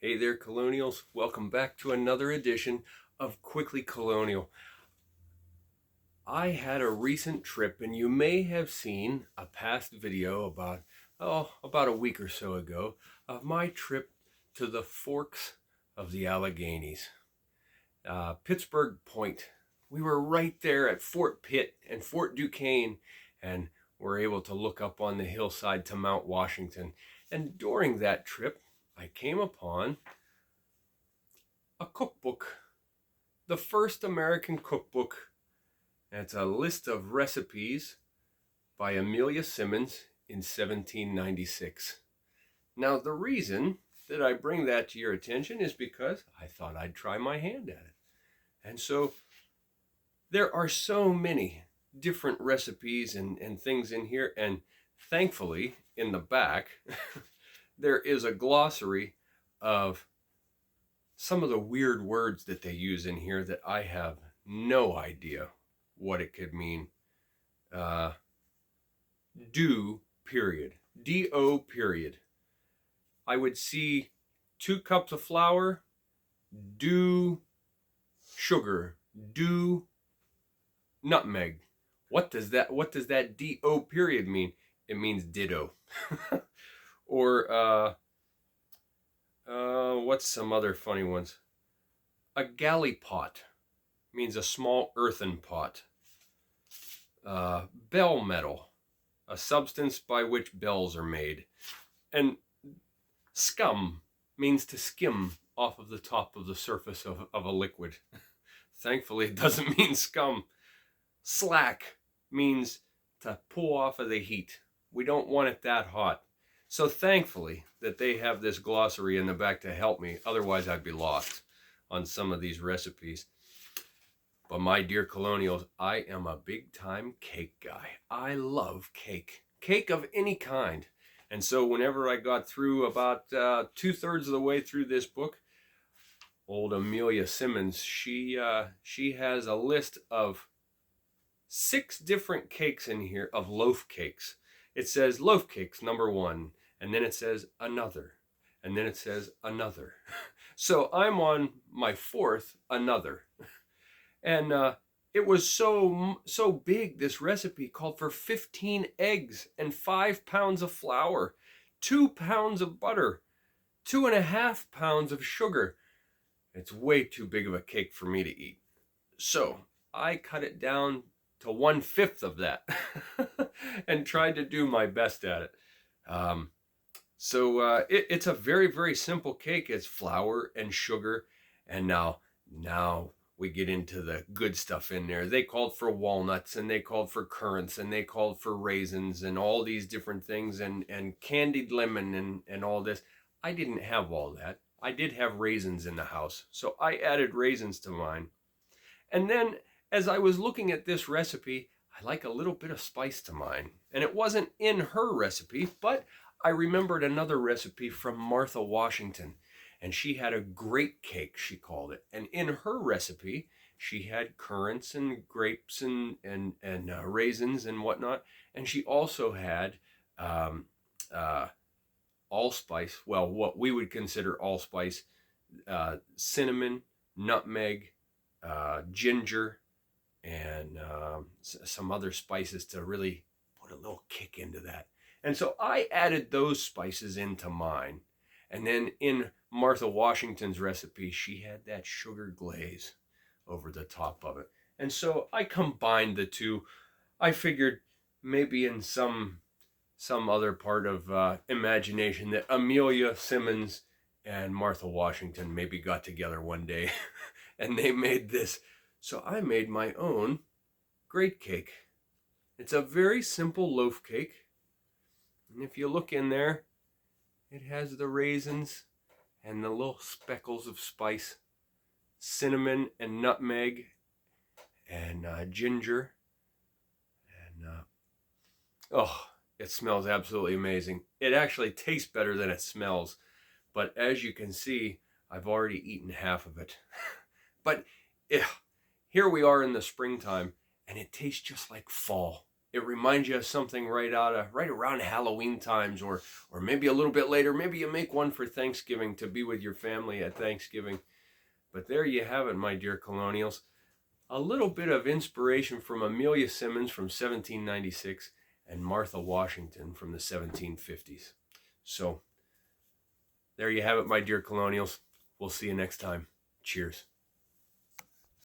Hey there, Colonials. Welcome back to another edition of Quickly Colonial. I had a recent trip, and you may have seen a past video about a week or so ago of my trip to the Forks of the Alleghenies, Pittsburgh Point. We were right there at Fort Pitt and Fort Duquesne, and were able to look up on the hillside to Mount Washington. And during that trip, I came upon a cookbook, the first American cookbook. And it's a list of recipes by Amelia Simmons in 1796. Now, the reason that I bring that to your attention is because I thought I'd try my hand at it. And so there are so many different recipes and things in here. And thankfully, in the back, there is a glossary of some of the weird words that they use in here that I have no idea what it could mean. Do, period. D-O, period. I would see 2 cups of flour, do sugar, do nutmeg. What does that D-O period mean? It means ditto. Or, what's some other funny ones? A galley pot means a small earthen pot. Bell metal, a substance by which bells are made. And scum means to skim off of the top of the surface of a liquid. Thankfully, it doesn't mean scum. Slack means to pull off of the heat. We don't want it that hot. So thankfully that they have this glossary in the back to help me. Otherwise, I'd be lost on some of these recipes. But my dear Colonials, I am a big-time cake guy. I love cake. Cake of any kind. And so whenever I got through about 2/3 of the way through this book, old Amelia Simmons, she has a list of 6 different cakes in here of loaf cakes. It says loaf cakes number 1, and then it says another, and then it says another. So I'm on my 4th another. And it was so big, this recipe called for 15 eggs and 5 pounds of flour, 2 pounds of butter, 2.5 pounds of sugar. It's way too big of a cake for me to eat. So I cut it down to 1/5 of that and tried to do my best at it. It's a very, very simple cake. It's flour and sugar. And now we get into the good stuff in there. They called for walnuts, and they called for currants, and they called for raisins, and all these different things, and candied lemon and all this. I didn't have all that. I did have raisins in the house, so I added raisins to mine. And then as I was looking at this recipe, I like a little bit of spice to mine. And it wasn't in her recipe, but I remembered another recipe from Martha Washington. And she had a great cake, she called it. And in her recipe, she had currants and grapes and raisins and whatnot. And she also had allspice, well, what we would consider allspice, cinnamon, nutmeg, ginger, and some other spices to really put a little kick into that. And so I added those spices into mine. And then in Martha Washington's recipe, she had that sugar glaze over the top of it. And so I combined the two. I figured maybe in some other part of imagination that Amelia Simmons and Martha Washington maybe got together one day and they made this. So I made my own great cake. It's a very simple loaf cake. And if you look in there, it has the raisins and the little speckles of spice, cinnamon and nutmeg and ginger. And it smells absolutely amazing. It actually tastes better than it smells. But as you can see, I've already eaten half of it. But here we are in the springtime, and it tastes just like fall. it reminds you of something right around Halloween times, or maybe a little bit later. Maybe you make one for Thanksgiving to be with your family at Thanksgiving. But there you have it, my dear Colonials. A little bit of inspiration from Amelia Simmons from 1796 and Martha Washington from the 1750s. So there you have it, my dear Colonials. We'll see you next time. Cheers.